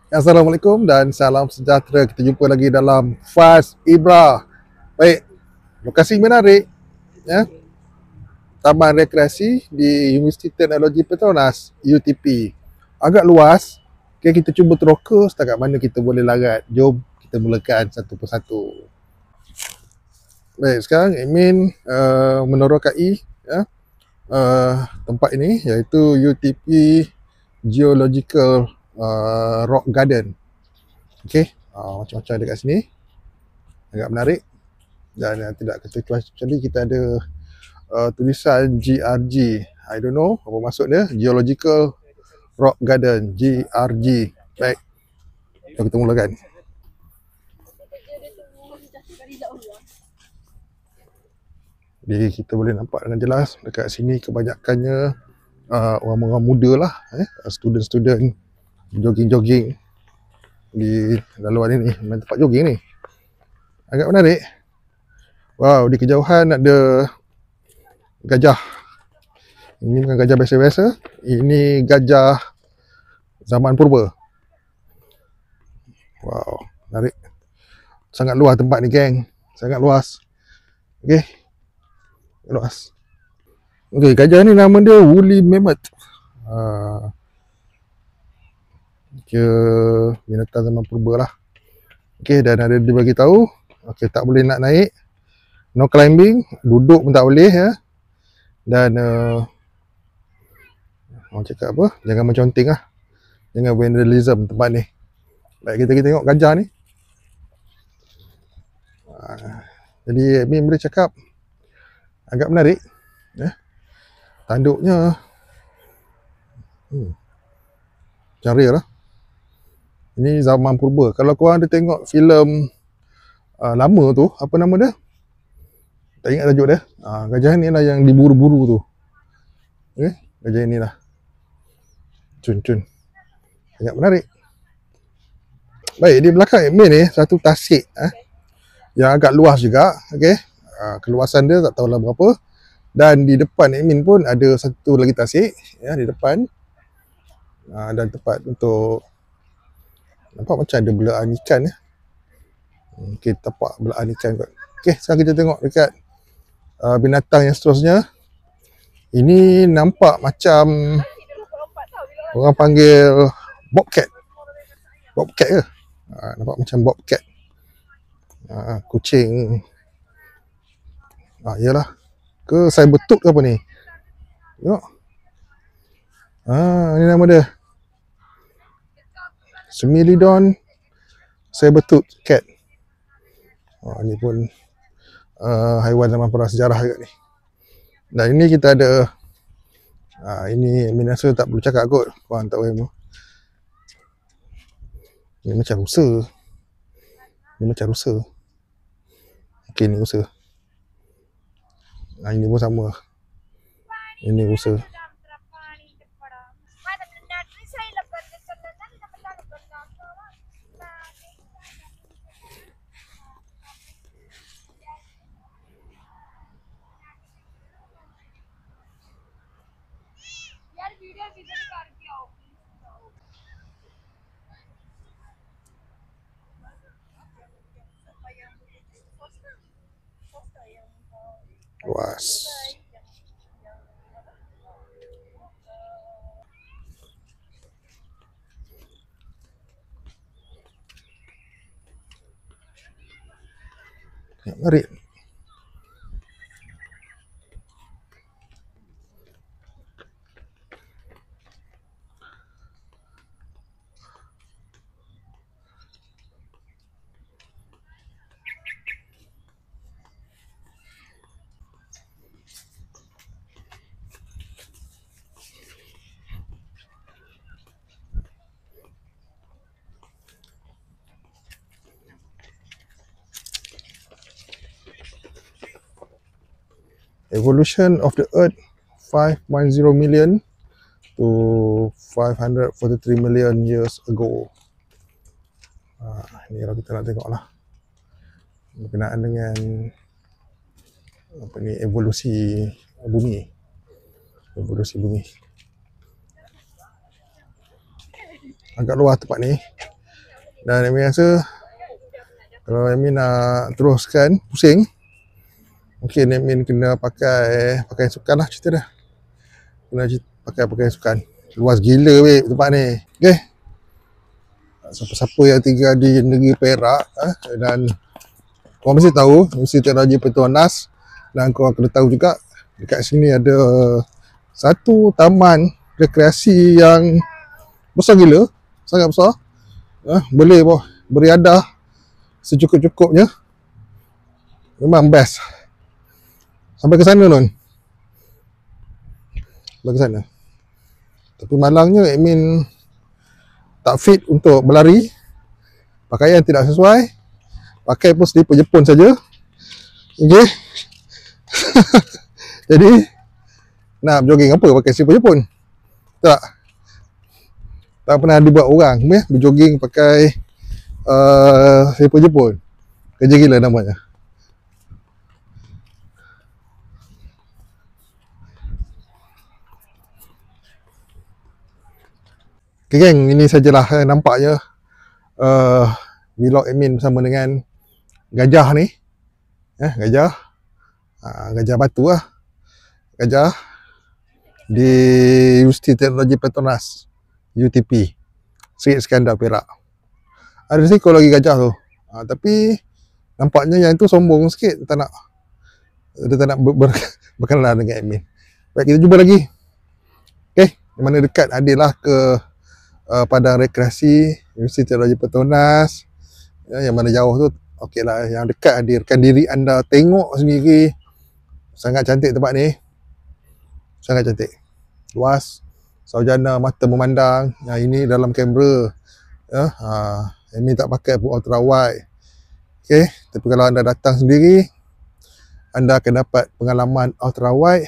Assalamualaikum dan salam sejahtera. Kita jumpa lagi dalam Fast Ibra. Baik, lokasi menarik ya. Taman Rekreasi di Universiti Teknologi Petronas UTP. Agak luas. Okay, kita cuba teroka setakat mana kita boleh larat. Jom kita mulakan satu persatu. Baik, sekarang admin menerokai ya, tempat ini iaitu UTP Geological Rock Garden. Okey, macam-macam dekat sini. Agak menarik. Dan tidak kecuali kita ada tulisan GRG. I don't know apa maksud dia. Geological Rock Garden, GRG. Baik, jom kita mulakan. Jadi kita boleh nampak dengan jelas dekat sini kebanyakannya orang-orang muda lah, student-student jogging-jogging di laluan ini, tempat jogging ni. Agak menarik. Wow, di kejauhan ada gajah. Ini bukan gajah biasa-biasa, ini gajah zaman purba. Wow, menarik. Sangat luas tempat ni, geng. Sangat luas. Okey. Luas. Okey, gajah ni nama dia woolly mammoth. Kira binatang zaman purba lah. Okey, dan ada dia bagi tahu, okey, tak boleh nak naik. No climbing, duduk pun tak boleh ya. Dan orang cakap apa? Jangan menconting lah. Jangan vandalism tempat ni. Baik, kita tengok gajah ni. Jadi admin boleh cakap agak menarik ya. Tanduknya macam real lah. Ini zaman purba. Kalau korang ada tengok filem lama tu, apa nama dia? Tak ingat tajuk dia. Gajah ni lah yang diburu-buru tu. Okay? Gajah ni lah. Cun-cun. Sangat menarik. Baik, di belakang admin ni satu tasik yang agak luas juga. Okay? Keluasan dia tak tahulah berapa. Dan di depan admin pun ada satu lagi tasik ya, di depan. Dan tempat untuk nampak macam ada belaan ikan ya. Okay, tapak belaan ikan kot. Okay, sekarang kita tengok dekat binatang yang seterusnya. Ini nampak macam orang panggil bobcat. Bobcat ke? Nampak macam bobcat. Kucing. Iyalah. Ke saber-tooth ke apa ni? Tengok. Ini nama dia. Smilodon saber-tooth cat. Ni pun haiwan zaman prasejarah juga ni. Dan ini kita ada ini minasa tak perlu cakap kot. Korang tak boleh. Ini macam rusa. Ini macam rusa. Okey, ni rusa. Ini pun sama. Ini rusa. Luas. Menarik. Evolution of the Earth 5.0 million to 543 million years ago. Ni kalau kita nak tengok lah berkenaan dengan apa ni, evolusi bumi. Evolusi bumi. Agak luas tempat ni. Dan admin rasa kalau admin nak teruskan pusing, mungkin admin kena pakai pakaian sukan lah cerita dia. Kena pakai pakaian sukan. Luas gila weh tempat ni. Okay. Siapa-siapa yang tinggal di negeri Perak dan korang mesti tahu Universiti Teknologi Petronas, dan korang kena tahu juga dekat sini ada satu taman rekreasi yang besar gila, sangat besar. Boleh beriadah secukup-cukupnya. Memang best. Sampai ke sana non. Sampai ke sana. Tapi malangnya admin tak fit untuk berlari. Pakaian tidak sesuai. Pakai pun slipper Jepun saja. Okey. Jadi nak jogging apa pakai slipper Jepun? Tak. Tak pernah dibuat orang berjogging pakai slipper Jepun. Kerja gila namanya. Okay geng, ini sajalah nampaknya vlog admin bersama dengan gajah ni. Gajah batu lah. Gajah di Universiti Teknologi Petronas, UTP, Sri Iskandar Perak. Ada seekor lagi gajah tu. Tapi nampaknya yang tu sombong sikit, dia tak nak berkenalan dengan admin. Baik, kita jumpa lagi. Okay, di mana dekat Adilah ke padang rekreasi Universiti Teknologi Petronas. Yang mana jauh tu okey lah, yang dekat hadirkan diri anda tengok sendiri. Sangat cantik tempat ni, sangat cantik, luas, saujana, mata memandang. Ini dalam kamera ini tak pakai pun ultra wide. Okay, tapi kalau anda datang sendiri, anda akan dapat pengalaman ultra wide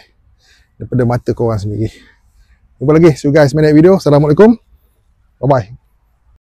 daripada mata korang sendiri. Jumpa lagi. See you guys in my next video. Assalamualaikum. Bye bye.